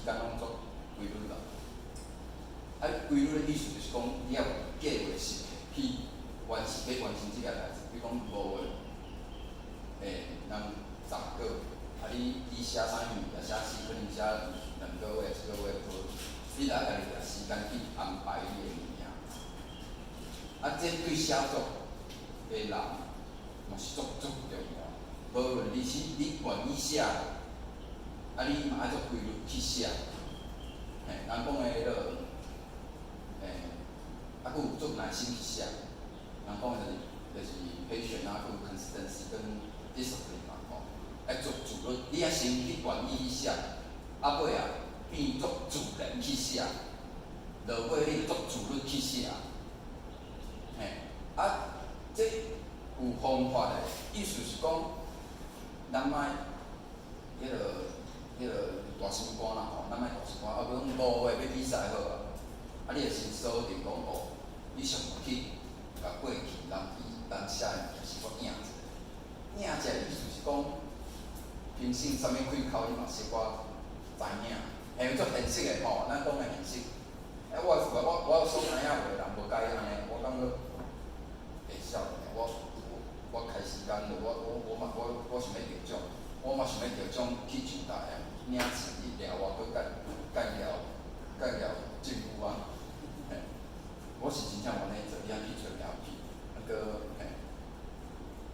间拢做规律啦。规律的意思就是讲，你要有计划性去完成即个代志。比如讲5月，咱10个，你写啥物也写可能写2个月、1个月好，你就要家己定时间去安排你的物件。这对写作的人嘛是足重要。无论你愿意写，你嘛爱做规律去写。人讲的迄落，佫有做耐心去写。人讲的就是patience佫有 consistency 跟 discipline 嘛吼，爱做自律。你啊先去愿意去写，尾变作自然去写，落尾你做自律去写。这有方法的，意思是讲，咱莫迄落大心肝啦吼，咱莫大心肝。比如讲5月要比赛好啊，你着先锁定讲你上去甲过去人写的物件是我影者。影者意思是讲，平时啥物开口你嘛小可知影，足现实的吼，咱讲的现实。我所知影话人无介意安尼，我感觉会晓得。我开时间了，我想要着奖，我嘛想要着奖去上台啊，领钱一了，我佫介绍政府啊，我是真正愿意做，去做了去，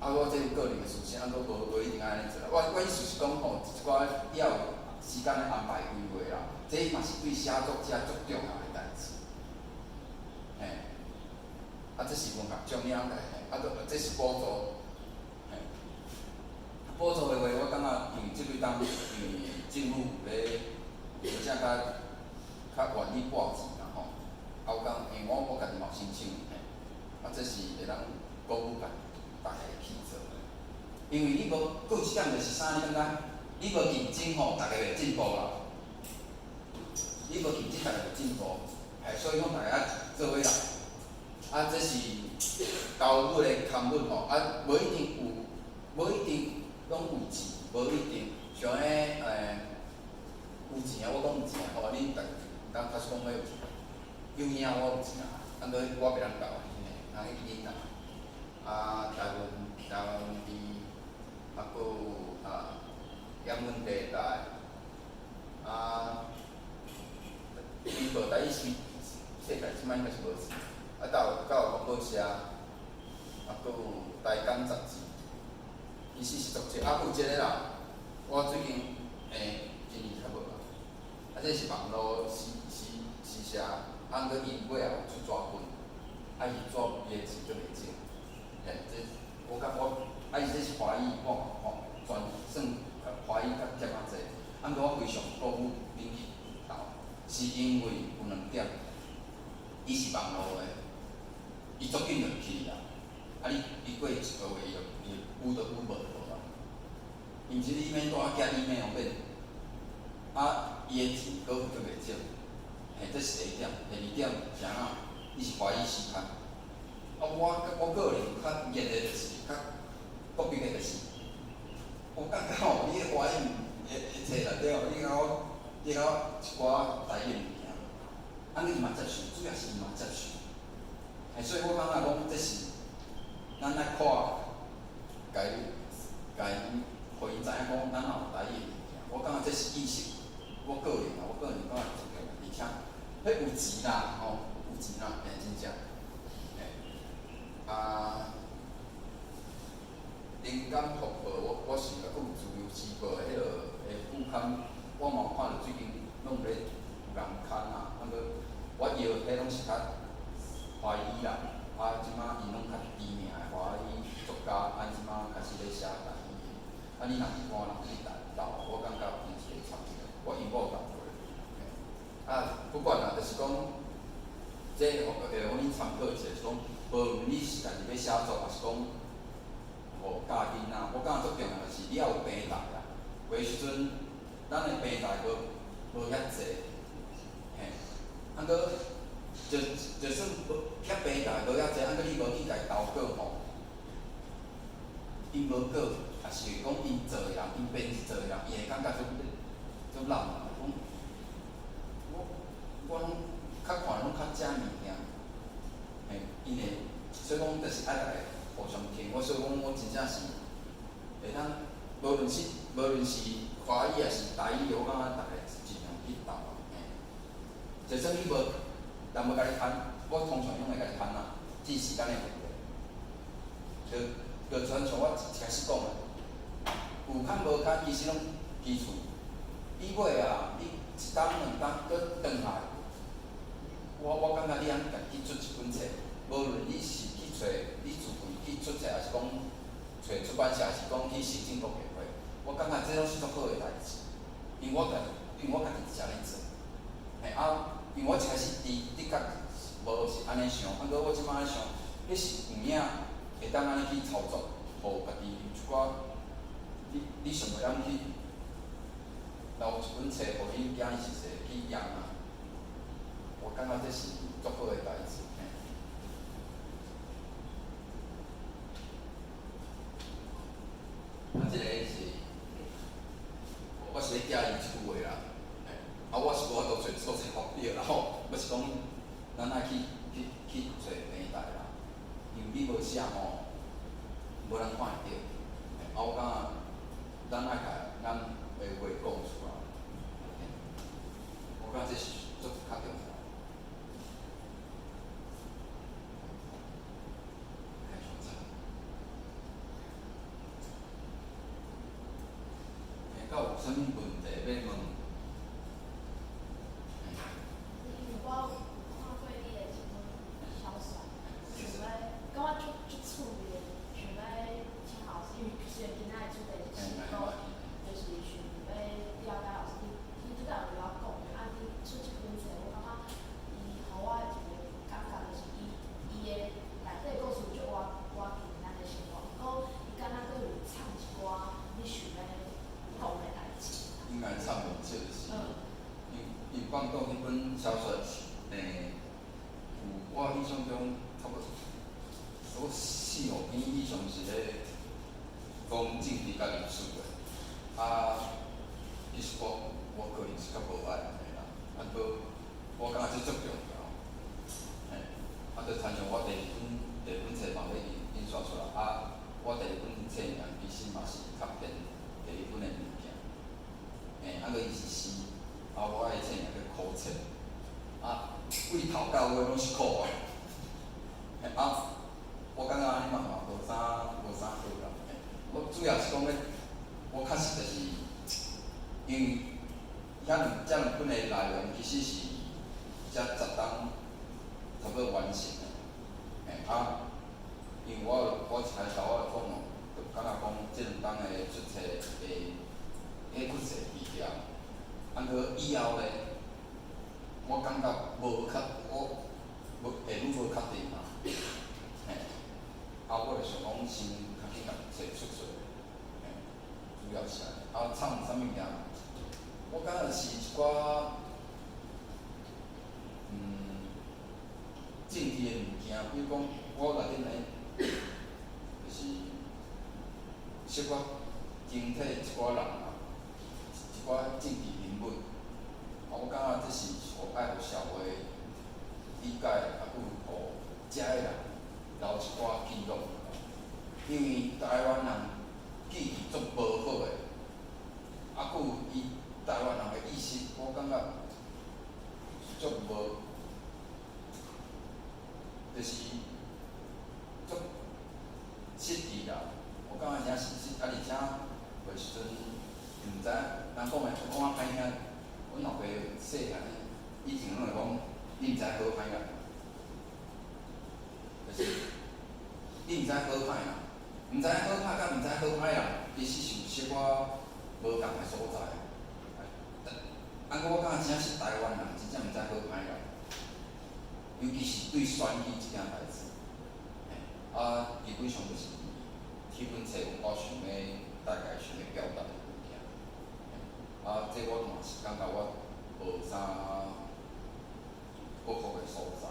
我这个人的事情，无一定安尼做啦。我意思是讲吼，一寡你要有时间的安排规划啦，这嘛是对写作者足重要的代志。这是文学奖领的，这是补助。补助的话，我感觉因为即几当，因为政府咧，真正较愿意拨钱啦吼。有讲，因为我家己嘛申请，这是会当鼓舞大家去做的。因为你无，佫有一点就是啥，你感觉你无竞争吼，大家袂进步啦。你无竞争，大家袂进步，所以讲大家做伙来。这是交本的刊物吼，无一定拢有钱，无一定。像有钱我讲有钱吼，你当假说讲我有钱，有影我有钱我袂当交安尼囡仔。台湾味，佫有盐分地带，伊无台语世界即摆应该是无钱。才有广播社，佫有台港杂志，其实是足济。佫有一个啦，我最近今年较无啦。这是网络时社，佫伊尾有出纸本，伊纸伊的钱就袂少。这我伊这是华语，我吼算华语较接济。佫我非常鼓舞恁去投，是因为有2点，伊是网络的。伊足紧就去啊！伊过1个月，伊有就有，无就无啊。毋是你免带寄 email 免，伊的钱佫有足袂少。这是第一点。第2点是安怎？伊是华语时刊。我个人较热的就是国语的就是，我感觉吼，你的华语的册内底吼，你甲我一寡台语物件，你嘛接受，主要是伊嘛接受。所以我感觉讲，这是咱来看，甲伊，互伊知影讲，咱也有台语的物件。我感觉这是意识，我个人感觉重要，而且迄有钱啦，有钱啦，真正。灵感福报，我想佫有自由时报的迄落副刊，我嘛有看到最近拢咧有人刊啊，我摇迄拢是较华语啦，即马伊拢较知名的华语作家，即马开始咧写台语。你若是看人去投，我感觉有真是会创起来。因为我有投过。不管啦，就是讲，这会互恁参考者，是讲，无论你是家己要写作，还是讲，互教囡仔，我感觉最重要就是你要有平台啦。有诶时阵，咱诶平台无遐济，佫就算遐平台无遐济，佫你无去家己投稿吼，因无过，也是讲因做诶人，因编辑做诶人，伊会感觉足烂啦。正是会当，无论是华语也是台语，我感觉大家尽量去斗嘿。就算你无人要甲你谈，我通常拢会甲你谈啦，只时间的问题。就像我一开始讲的，有牵无牵，其实拢基础。你尾啊，你一冬两冬，搁转来，我感觉你通家己出一本册，无论你是去找你自费去出册，还是讲找出版社，还是讲去市政府协会，我感觉这拢是足好个代志。因为我家己是安尼做，嘿因为我一开始的确无是安尼想，啊，过我即摆想，迄是有影会当安尼去操作，互家己一寡你想袂当去留一本册，互恁囝儿是去用啊。我感觉这是足好个代志。啊，即个是，我是咧寄伊一句话啦，我是无法度找所在发表啦吼，我是讲，咱爱去找平台啦，因为你无写吼，无人看会到，我感觉咱爱甲咱的话讲出来，我感觉这是足较重要。敢有啥物问题要问？我看过你的一本小说，想要感觉足趣味的，想要请老师，因为虽然今仔的主题是讲，就是想要了解老师你拄则有甲我讲的，啊，你出一本册，我感觉伊互我的一个感觉就是伊的内底故事足我近咱的生活，过伊敢若佫有藏一寡你想要讲的代志。应该差无少就是，因放讲迄本小说，我印象中差不多4、5篇以上是咧讲政治甲历史的，其实我个人是较无爱安尼啦，我感觉这足重要，就参像我第二本册嘛要印刷出来，我第二本册名其实嘛是较偏第一本的物件。个伊是诗，我爱册名叫苦册，为头到尾拢是苦的，我感觉安尼嘛无啥好啦。我主要是讲我确实就是因为遮两本的内容其实是才10档差不多完成的，因为我一开始我就讲咯，就感觉讲这两档的出册会出册低调。过以后咧，我感觉我会愈无确定嘛，我就想讲先较紧甲册出出，主要是安尼，藏啥物件？我感觉是一寡政治的物件，比如讲我内底咧，就是小可整体一寡人啊，一寡政治人物。我感觉这是爱互社会理解，互遮个人留一寡记录。因为台湾人记忆足无好个，佫有伊台湾人个意识，我感觉足无，就是足失智啦。我感觉真失智，而且有时阵毋知人讲个歹听。阮后爸细汉以前拢会讲，你毋知好歹啦，就是你毋知好歹啦，毋知好歹甲毋知好歹啦，其实是有小可无共个所在。我感觉真是台湾人真正毋知好歹啦，尤其是对选举即件代志，基本上就是迄本册我想要大概想要表达的物件。这我嘛是感觉我无啥不好个所在，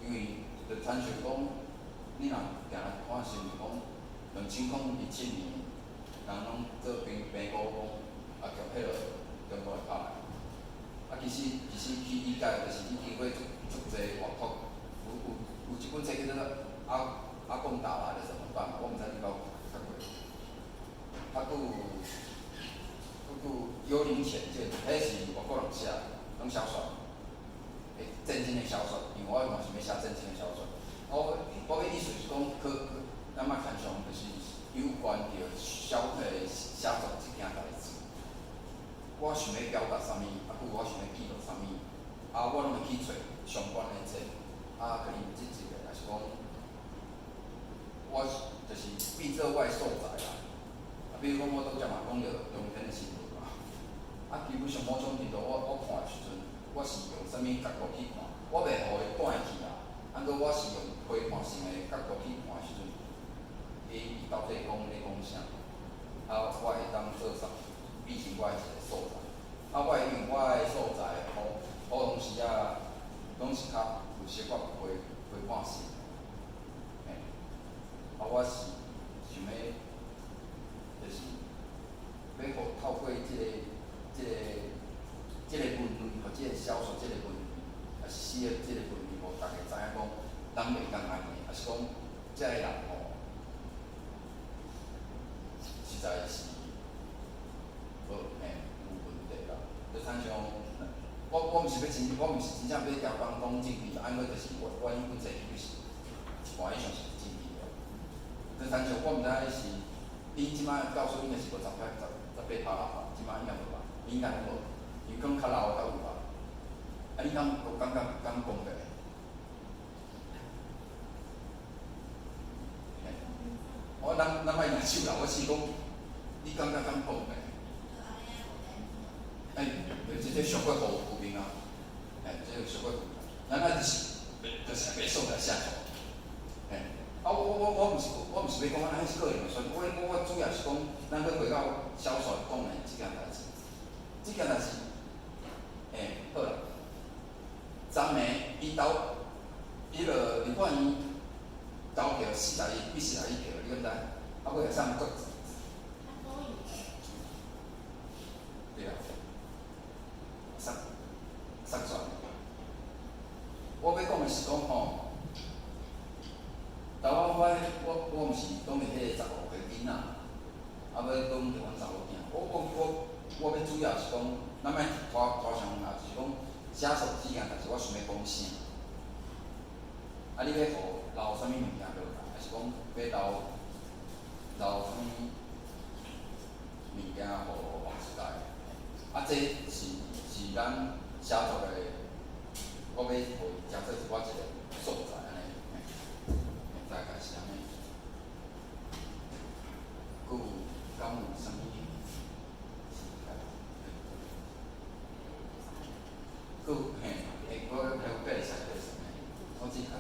因为就参像讲，你若定看新闻讲，2007年人拢做评估讲，强迄落中国会拍来。其实去理解就是你经过足侪阅读，有一本册叫做《阿公打来的怎么办》，我毋知幽灵犬这，迄是外国人写，拢小说，战争的小说，因为我嘛想要写战争的小说。我的意思是讲，咱莫看上就是有关着写作这件代志。我想要表达啥物，我想要记录啥物，我拢会去找相关的册，可能即一个，也是讲，我就是变做我的素材啦。比如讲，我拄则嘛讲着中天的新闻嘛，基本上某种程度我看的时阵，我是用啥物角度去看，我袂互伊断去啦。过我是用批判性的角度去看的时阵，伊到底讲咧讲啥？我会当做啥？变成我的一个素材。我会用我的素材，好同时拢是较有小可批判性。我是想要，就是要互透过这个文类，或这个小说这个文类，也是写这个文类，互大家知影讲，咱袂当安尼，也是讲，遮个人实在是有问题啦。就亲像，我毋是真正要调讲政治，过就是我因本册就是一半以上是政治的。就亲像我毋知影是，你即摆教书应该是无18吧，即摆应该无吧？应该无，因为可能较老的较有吧。你敢有感觉讲过？咱莫举手啦，我是讲，你感觉敢讲过？这上过负面啊，这上过负面，咱就是袂素材写错。我毋是要讲咱迄是个人的选，我主要是讲，咱要回到小说讲的即件代志。即件代志，好啦。昨暝伊看伊投票41比41票，你敢知？尾会送国字。对啊，送转。我要讲的是讲吼，我毋是讲的迄个15岁囡仔，要讲着阮查某囝。我要主要是讲，咱莫拖上啦，就是讲写作即件代志，我想要讲啥？你要互留啥物物件落来，还是讲要留啥物物件互后世代？这是咱写作的，我要互伊当做是我一个素材安尼，大概是安尼。佫有敢有啥物？佫我爬会使我自看。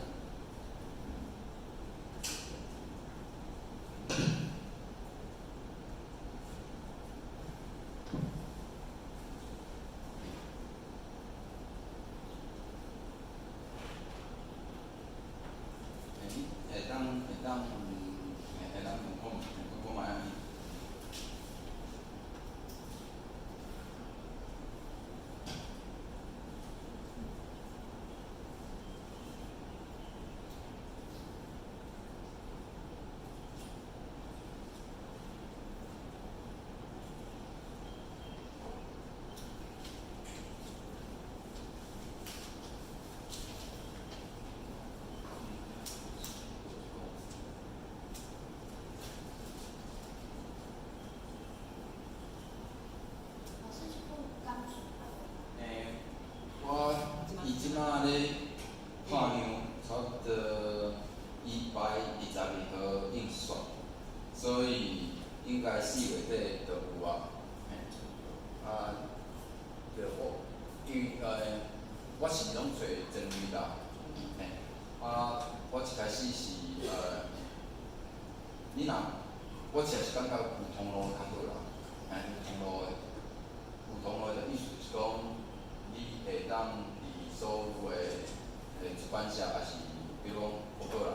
会当问我嘛安尼。伊即马咧拍样，差不多122号印刷，所以应该4月底就有啊。对因为我是拢找真理啦，我一开始是你若我实是感觉有通路较好啦，有通路的意思是讲，你会当所有的出版社，也是比如讲博客来，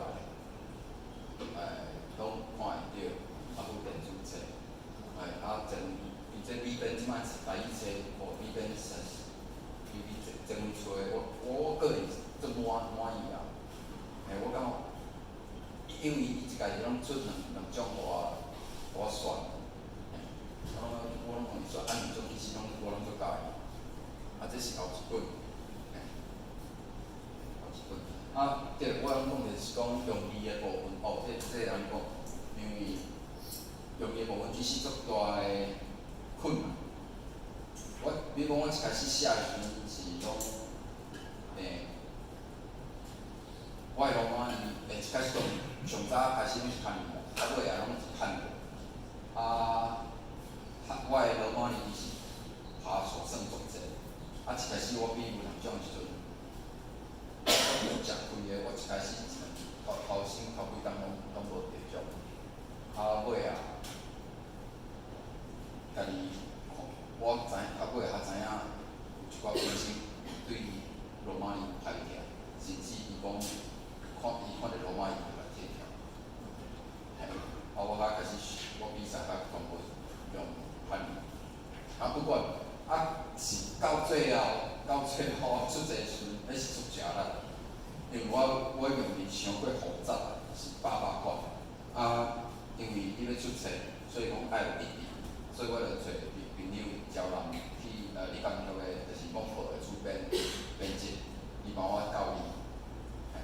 拢看会到，有电子册，伊这美编即摆台语册，美编真出的，我个人真满意啊。我感觉，因为伊一家己拢出两种互我选，我拢互伊选，2种其实拢。啊，对，我拢讲就是讲用字的部分，哦，这人讲，因为用字的部分其实足大的困难。比如讲我一开始写的时阵是讲，我的罗马字，一开始上早开始拢是汉字，啊尾也拢是汉字，啊，我的罗马字是爬数算足济，啊一开始我比有人种的时阵，我食亏的，我一开始头先头几工拢无得奖，啊尾啊，家己我知啊尾才知影有一寡学生对罗马字歹听，甚至伊讲看到罗马字就来退跳，嘿，啊我开始我比赛全部用汉字，啊不管是到最后出题时阵，迄是足食力，因为我用字伤过复杂，是800块，啊因为伊要出题，所以讲爱有一致，所以我就找朋友招人去理工局的，就是广播的主编辑，伊帮我教字，嘿，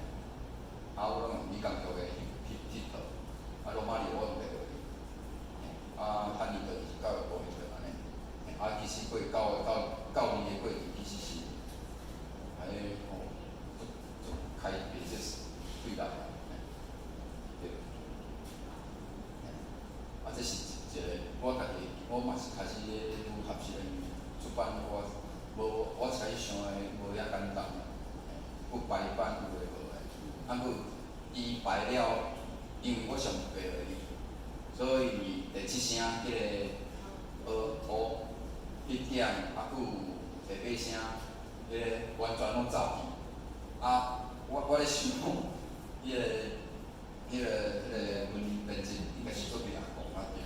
啊我拢用理工局的去套，啊罗马字我用袂落去，啊汉字就是教育部迄个安尼，啊其实过教字的过程其实是，足开袂即对人，对，啊这是一个我家己我嘛是开始咧愈合适的，因为出版我一开始想的无遐简单，不排版有诶无诶，啊佫伊排了，因为我上白话字，所以第七声迄个迄点，啊佫有第八声，迄个完全拢走去，啊我咧想，迄个文言文字应该是做袂人讲啊定，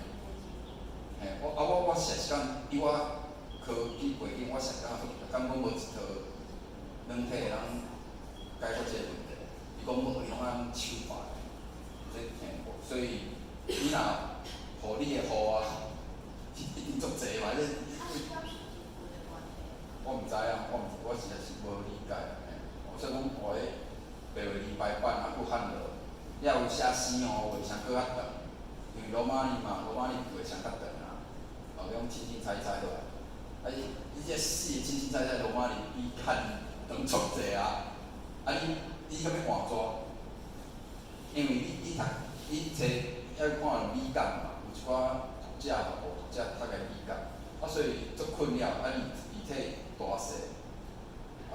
嘿，我实是讲以我科技背景，我实感觉无一套软体会通解决即个问题。伊讲无，伊拢按手画的，所以你若互你的户啊，一定足济嘛，我毋知影，我实在是无理解，所以讲我的白话字排版啊，佫汉字，也有写生哦，画啥佫较长，因为罗马字嘛，罗马字画啥较长啊，用清清彩彩落来，伊这死的清清彩彩罗马字比汉字长足济啊，你敢要换怎？因为你读要看美感嘛，有一寡读者无读者读个美感，所以足困扰，字体大细，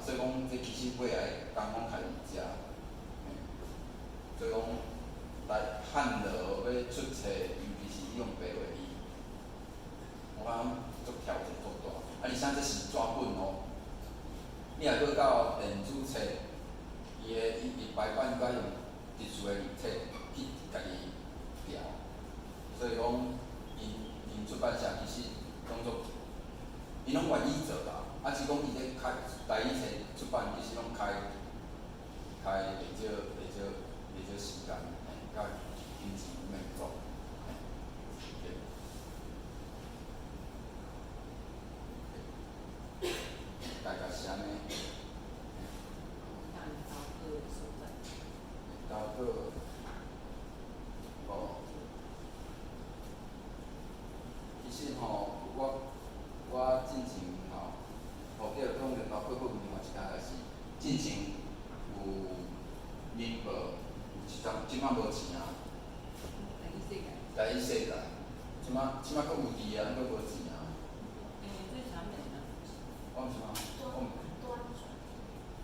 所以讲这其实尾来工讲开字遮，所以讲来汉字要出册，尤其是用白话字，我感觉足挑战足大，而且这是纸本哦，你若搁到电子册，伊排版甲用特殊的字体去家己调，所以讲因出版社其实当作，伊拢愿意做啦，只讲伊咧开第一册出版其实拢开袂少时间，甲金钱免做，大概是安尼。交个哦，其实吼，我进前对，讲着交个另外一件代志，进前有日报，有一张，即摆无钱啊。第一世界，即摆佫有字啊，佫无钱啊。我毋是吗？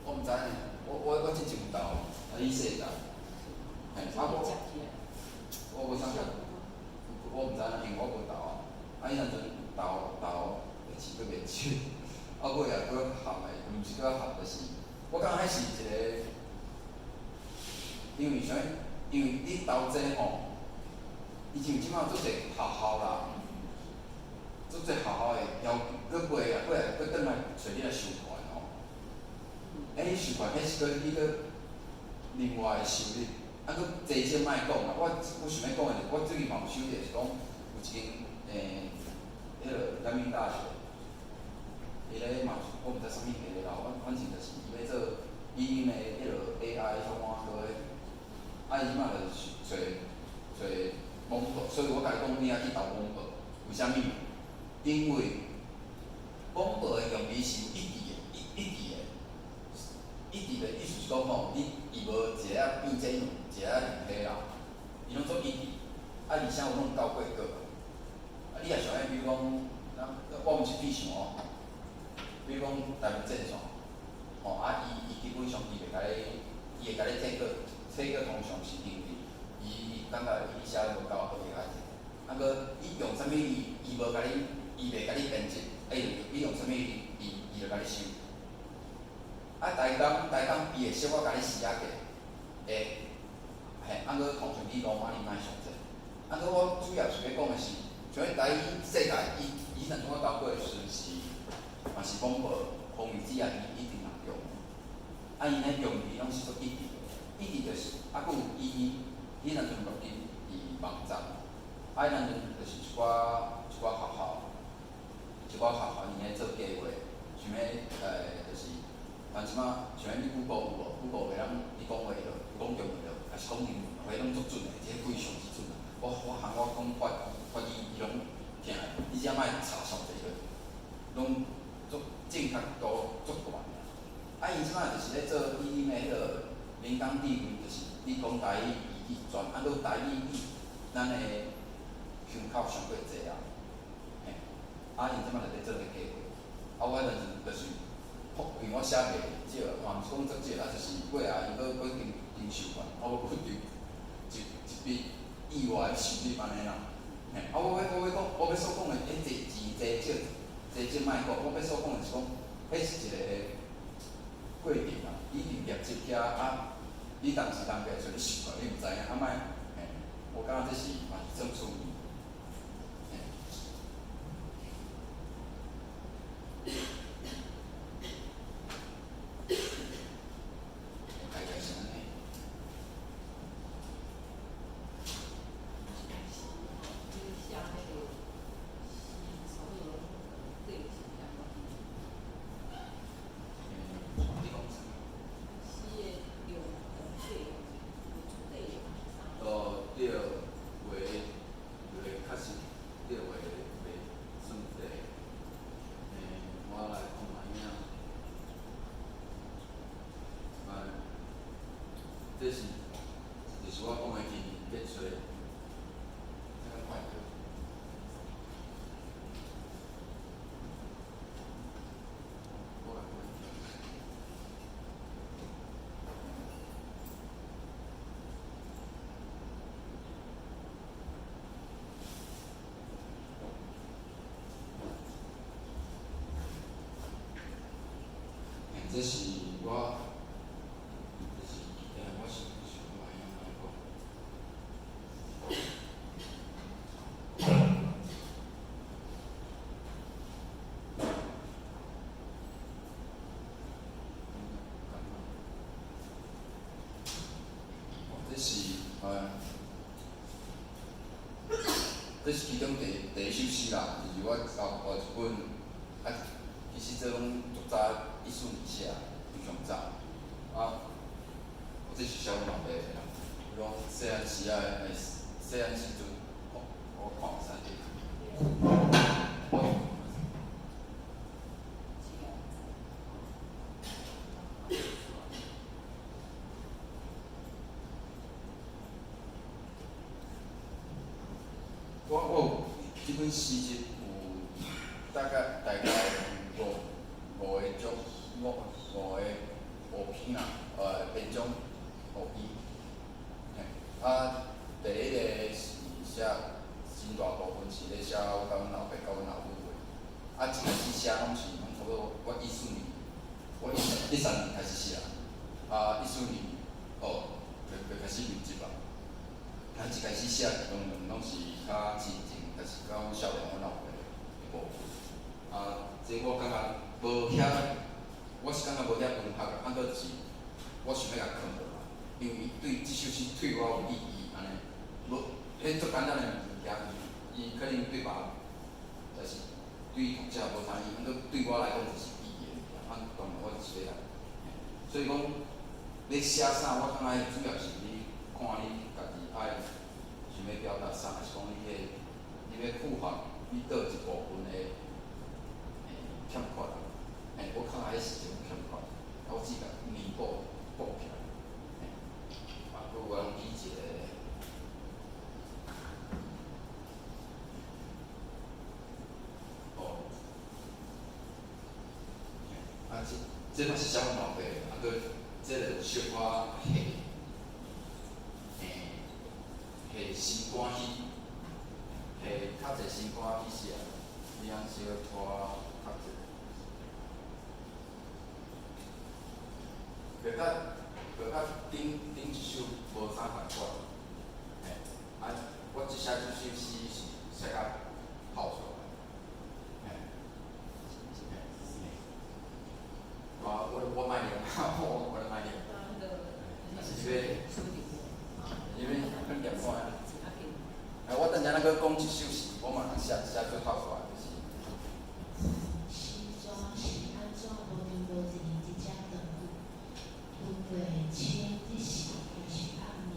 我毋知呢，我之前有投第一世界，嘿，我无啥看，我毋知影，因为我无投啊，伊当阵投，市佫袂少，尾也佫合的，毋是佫合，就是我感觉迄是一个，因为啥物？因为你投这吼，伊像即摆做侪学校啦，做侪学校的要佫买啊，佫转来找你来收款吼。收款迄是你佫另外的收入，佫坐这莫讲啦。我想要讲的是，我最近嘛有收着是讲有一间迄个阳明大学，伊咧嘛我毋知啥物系啦，反正就是伊要做伊因的迄个 AI 什么伊即摆就是找网报，所以我甲你讲，你也去投网报，为虾米？因为网报的用意是一致的意思是讲吼，伊无一个变这样，一个另体啦，伊拢做一致，而且有拢交过个。你也想要，比如讲，我毋是比想哦，比如讲台湾正常，伊基本上伊会甲你体个通常是因为伊感觉伊写无够好，伊甲你啊，搁伊用啥物伊无甲你，伊袂甲你编辑，伊用啥物伊就甲你收。台工伊会小可甲你写过，搁通常你罗马尼莫上济。搁我主要是要讲的是，像迄台语世界，伊若怎交过的时阵是，嘛是网报方面只啊伊一定人用。伊呢用伊拢是做一致的，一致就是搁有伊若阵录音伫网站，伊若阵就是一寡学校，伊咧做计划，想要就是即马像你Google 有无？Google 会当你讲话着，讲中文着，还是讲英文，迄拢足准的，这几上之准啊！我讲法语伊拢听的，你只莫查上济个，拢足正确度足悬的。伊即马就是咧做伊迄个民间地位，就是你讲台语伊全，搁台语咱的腔口上过济啊，伊即马就咧做个计划，我就是因为我写袂少，嘛毋是讲足少，就是尾仔伊搁经收款，我决定一笔意外收入安尼啦。我要所讲的，济钱济少，莫讲，我要所讲的是讲，迄是一个过程啊，你伫业绩遐你当时当个做你习惯，你毋知影，莫我感觉这是嘛是正趣味。这就是我讲的今年要找，这个快点。这是我。这是其中第一首诗啦，就是我后一本，其实这拢足早14年写，非常早。这是小老爸啦，讲细汉时细汉时阵，我看有啥地。我有即本诗集有大概五个种五篇啦，编种5篇。第一个是写真大部分是咧写我甲阮老爸甲阮老母的，一开始写拢差不多我14年，我13年开始写，14年就开始录集啦。一开始写拢是较亲情，就是甲阮少年阮老爸的部分。这我感觉无遐，我是感觉无遐文学，搁就是我想要甲藏落来，因为对即首诗对我有意义安尼。无，迄足简单的物件，伊可能对别，就是对读者无啥意义，搁对我来讲就是意义的物件。当然我就是要来，所以讲要写啥，我感觉主要是你看看你家己爱想要表达啥，还是讲你要复发你倒一部分的欠缺啦。我较爱是这种欠缺，我只甲弥补起来。佮有人理解。哦。这嘛是小毛病，佮这个小可下心肝去，下较侪心肝去写，你通小拖较侪。就较顶一首无啥共款，我即写即首诗是写甲泡出来，我莫念，我莫念，因为很简单。我等下搁讲一首诗，我嘛写做泡出来就是。时怎是安怎无天无地一只动物？分过清日时还是暗暝？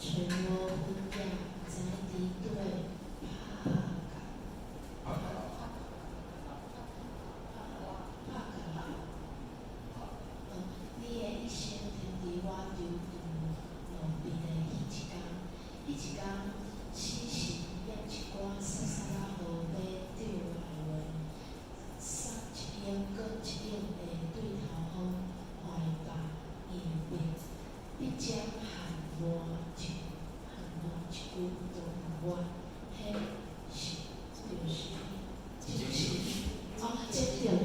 找无分野，毋知伫底拍甲你的一生停伫我流滂路边的迄一天，迄一天，死神念一寡沙沙仔河马著来话，送一顶搁一顶的对头风，怀抱硬币，你将喊我一句都毋愿，迄是就是你。这着你，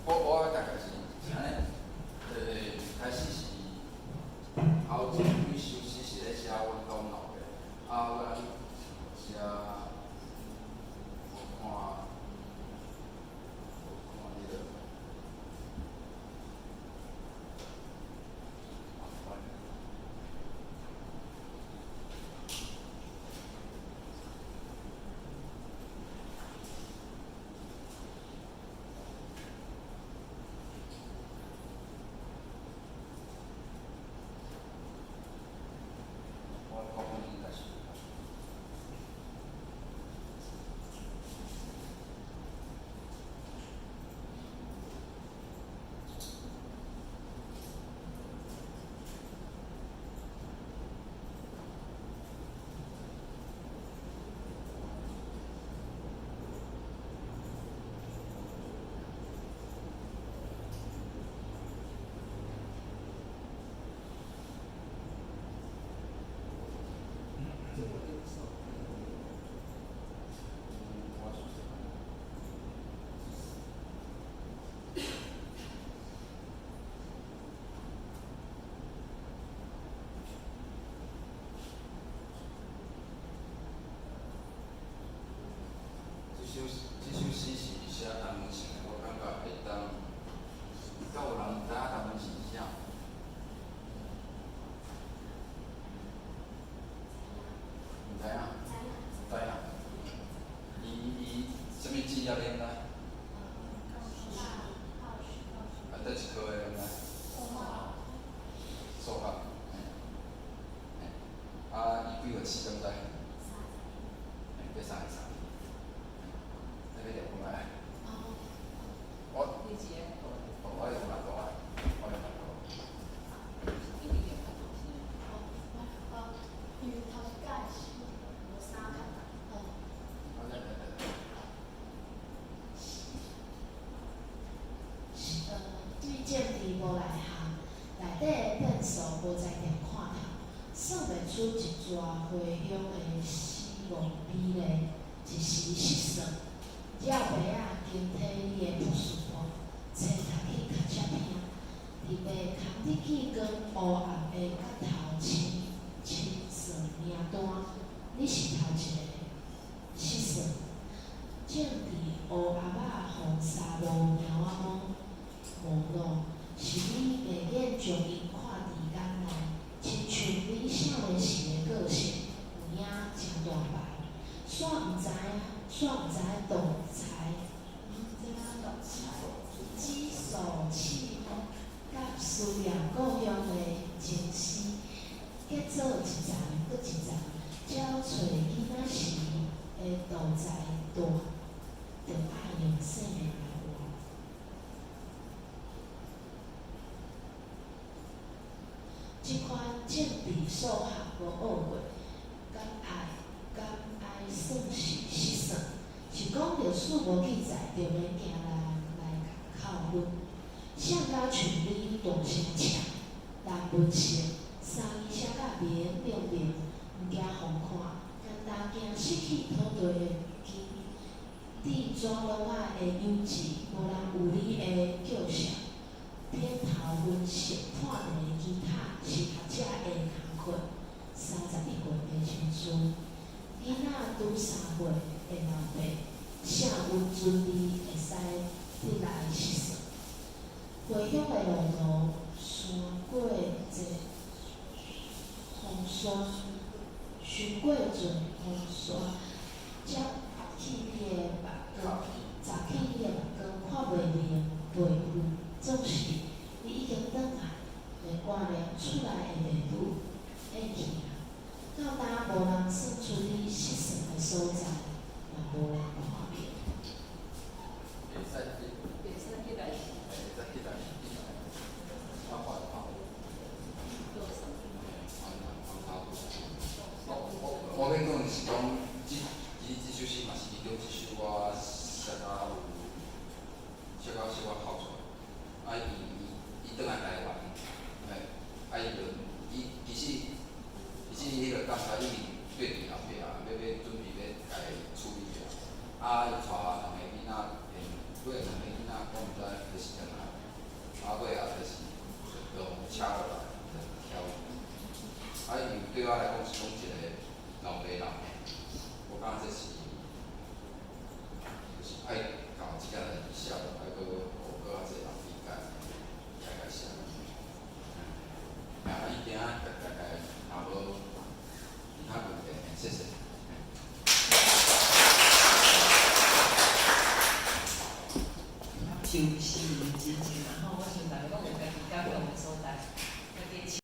我大概是安尼，开始是头前几首诗是咧写阮老脑的，我写我看迄个。这首诗是写台湾情的，我感觉会当，敢有人知影台湾情是啥？毋知影？知影。伊什么职业的应该？倒一科的应该？数学。伊几月死敢知？过33。这个就讲来。我会看大个，我会看大个。因为头一届是无啥看到。对鉴题无内涵，内底的变数无在点看头，算袂出一逝回乡的死亡比例，一时失算。鸟爸仔经体你的不舒服，册读去较遮听，伫白空日去光乌暗的角头清算名单，你是头一个失算。种伫乌鸭仔风沙无猫仔无路，是你硬硬将伊看伫眼内，亲像你少年时的个性，有影真大牌，煞毋知动财，基础气风，甲甲需要故乡的情绪结做一层搁一层，鸟找囡仔时的杜在大，着爱用生命来活。即款政治数学无学过，敢爱算是失算，是讲着数无记载，着要行来扣分。写甲像你大声唱，但文字三字写甲明明，毋惊互看，单单惊失去土地的根。你怎拢仔会幼稚，无人有你的叫声。片头分析看的其他是学者的工课，31岁的时阵，囡仔拄3岁的老爸，写温存字会使得来失算。回乡的路途，山过这风山，巡过尽风山，才起你的目光，乍起你的目光，看袂明袂远。总是你已经转来，连挂念厝内的地母厌去啊！到呾无人算出你失算的所在，也无人看见。会使记来，我看看。我免讲是讲，即首诗嘛是其中一首我写到小可哭出来。啊，伊转来台湾，伊迄个感觉已经对伫后壁啊，要准备要家处理啊。啊，伊带两个囡仔，尾两个囡仔，我毋知就是干哪，啊尾啊就是就车落来，挑。啊，伊对我来讲